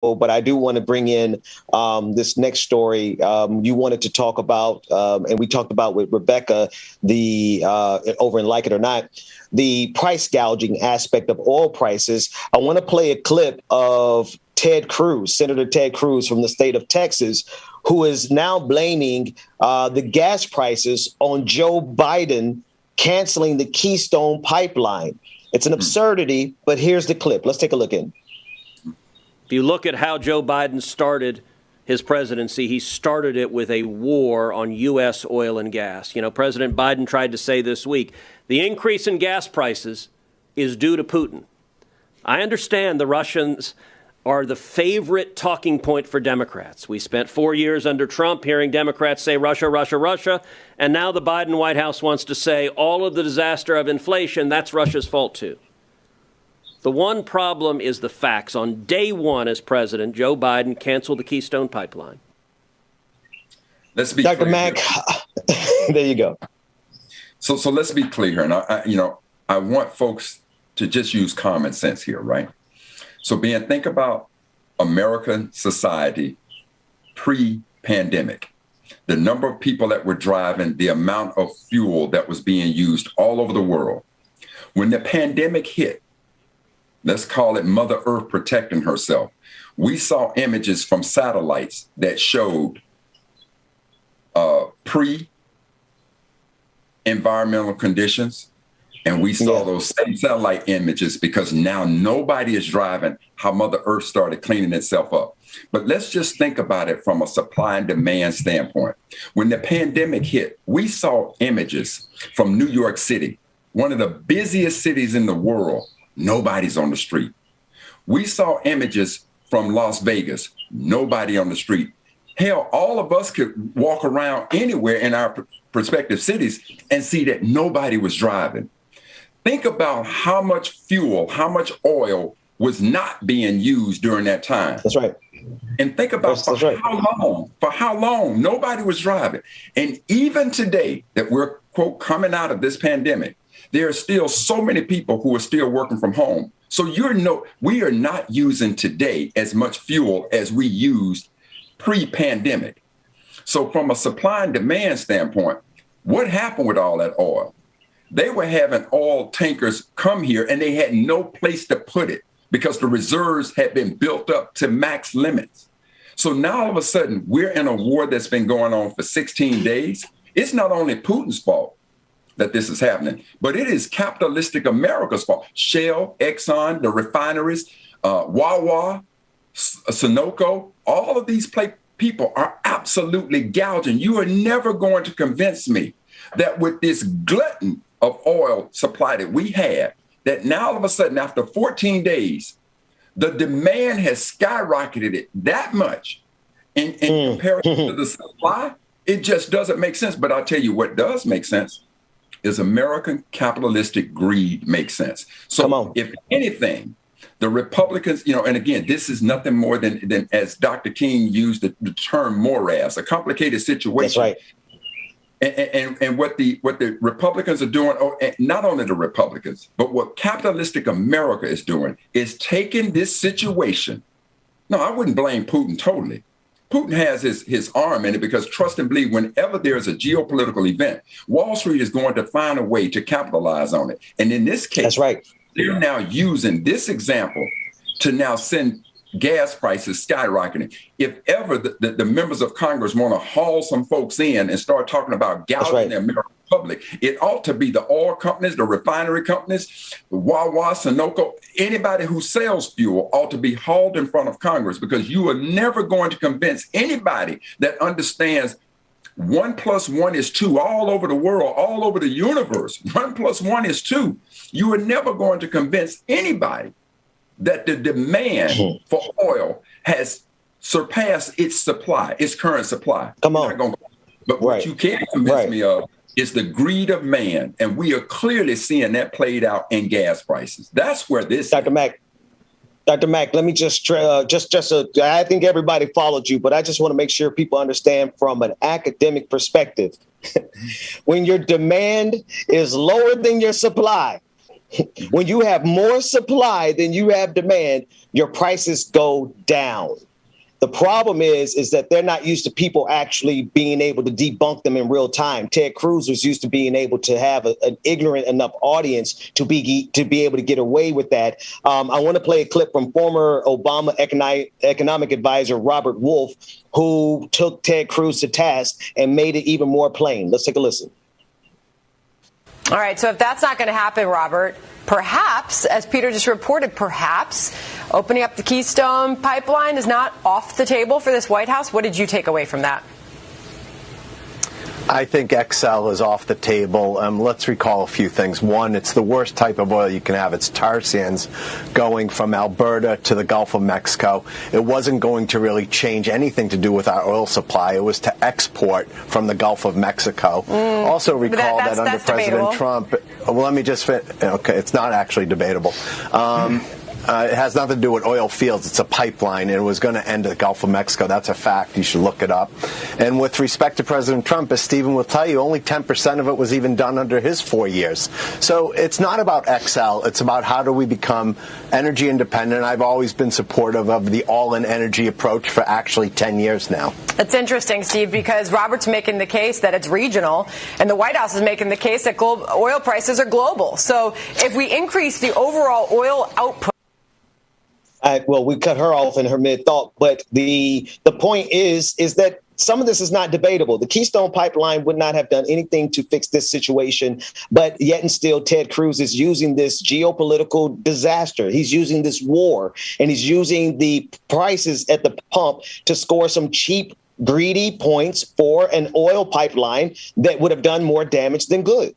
but I do want to bring in this next story. You wanted to talk about, and we talked about with Rebecca, the over in Like It or Not, the price gouging aspect of oil prices. I want to play a clip of Ted Cruz, Senator Ted Cruz from the state of Texas, who is now blaming the gas prices on Joe Biden canceling the Keystone pipeline. It's an absurdity, but here's the clip. Let's take a look in. If you look at how Joe Biden started his presidency, he started it with a war on U.S. oil and gas. You know, President Biden tried to say this week, the increase in gas prices is due to Putin. I understand the Russians are the favorite talking point for Democrats. We spent 4 years under Trump hearing Democrats say Russia, Russia, Russia, and now the Biden White House wants to say all of the disaster of inflation, that's Russia's fault too. The one problem is the facts. On day one as president, Joe Biden canceled the Keystone pipeline. Let's be Dr. clear Mack, there you go. So let's be clear here. And I want folks to just use common sense here, right? So think about American society pre-pandemic, the number of people that were driving, the amount of fuel that was being used all over the world. When the pandemic hit, let's call it Mother Earth protecting herself, we saw images from satellites that showed pre-environmental conditions. And we saw those same satellite images because now nobody is driving how Mother Earth started cleaning itself up. But let's just think about it from a supply and demand standpoint. When the pandemic hit, we saw images from New York City, one of the busiest cities in the world. Nobody's on the street. We saw images from Las Vegas, nobody on the street. Hell, all of us could walk around anywhere in our prospective cities and see that nobody was driving. Think about how much fuel, how much oil was not being used during that time. That's right. And think about for how long nobody was driving. And even today that we're, quote, coming out of this pandemic, there are still so many people who are still working from home. So we are not using today as much fuel as we used pre-pandemic. So from a supply and demand standpoint, what happened with all that oil? They were having oil tankers come here and they had no place to put it because the reserves had been built up to max limits. So now all of a sudden we're in a war that's been going on for 16 days. It's not only Putin's fault that this is happening, but it is capitalistic America's fault. Shell, Exxon, the refineries, Wawa, Sunoco, all of these people are absolutely gouging. You are never going to convince me that with this glutton of oil supply that we have, that now all of a sudden after 14 days, the demand has skyrocketed it that much in comparison to the supply. It just doesn't make sense. But I'll tell you what does make sense is American capitalistic greed makes sense. So if anything, the Republicans, and again, this is nothing more than as Dr. King used the term morass, a complicated situation. That's right. And what the Republicans are doing, not only the Republicans, but what capitalistic America is doing is taking this situation. No, I wouldn't blame Putin totally. Putin has his arm in it because trust and believe whenever there's a geopolitical event, Wall Street is going to find a way to capitalize on it. And in this case, that's right. They're now using this example to now send gas prices skyrocketing. If ever the members of Congress want to haul some folks in and start talking about gouging the American public, it ought to be the oil companies, the refinery companies, Wawa, Sunoco, anybody who sells fuel ought to be hauled in front of Congress because you are never going to convince anybody that understands 1 + 1 is 2 all over the world, all over the universe. 1 + 1 is 2. You are never going to convince anybody that the demand for oil has surpassed its supply, its current supply. Come on. But what you can't convince me of is the greed of man. And we are clearly seeing that played out in gas prices. That's where this Dr. Mack, let me I think everybody followed you, but I just want to make sure people understand from an academic perspective. When your demand is lower than your supply, When you have more supply than you have demand, your prices go down. The problem is that they're not used to people actually being able to debunk them in real time. Ted Cruz was used to being able to have an ignorant enough audience to be able to get away with that. I want to play a clip from former Obama economic advisor Robert Wolf, who took Ted Cruz to task and made it even more plain. Let's take a listen. All right, so if that's not going to happen, Robert, perhaps, as Peter just reported, perhaps opening up the Keystone pipeline is not off the table for this White House. What did you take away from that? I think XL is off the table. Let's recall a few things. One, it's the worst type of oil you can have. It's tar sands going from Alberta to the Gulf of Mexico. It wasn't going to really change anything to do with our oil supply. It was to export from the Gulf of Mexico. Also recall that under President Trump, well, let me just fit. Okay, it's not actually debatable. It has nothing to do with oil fields. It's a pipeline, and it was going to end at the Gulf of Mexico. That's a fact. You should look it up. And with respect to President Trump, as Stephen will tell you, only 10% of it was even done under his 4 years. So it's not about XL. It's about how do we become energy independent. I've always been supportive of the all-in energy approach for actually 10 years now. It's interesting, Steve, because Robert's making the case that it's regional, and the White House is making the case that oil prices are global. So if we increase the overall oil output, well, we cut her off in her mid-thought, but the point is that some of this is not debatable. The Keystone Pipeline would not have done anything to fix this situation, but yet and still Ted Cruz is using this geopolitical disaster. He's using this war, and he's using the prices at the pump to score some cheap, greedy points for an oil pipeline that would have done more damage than good.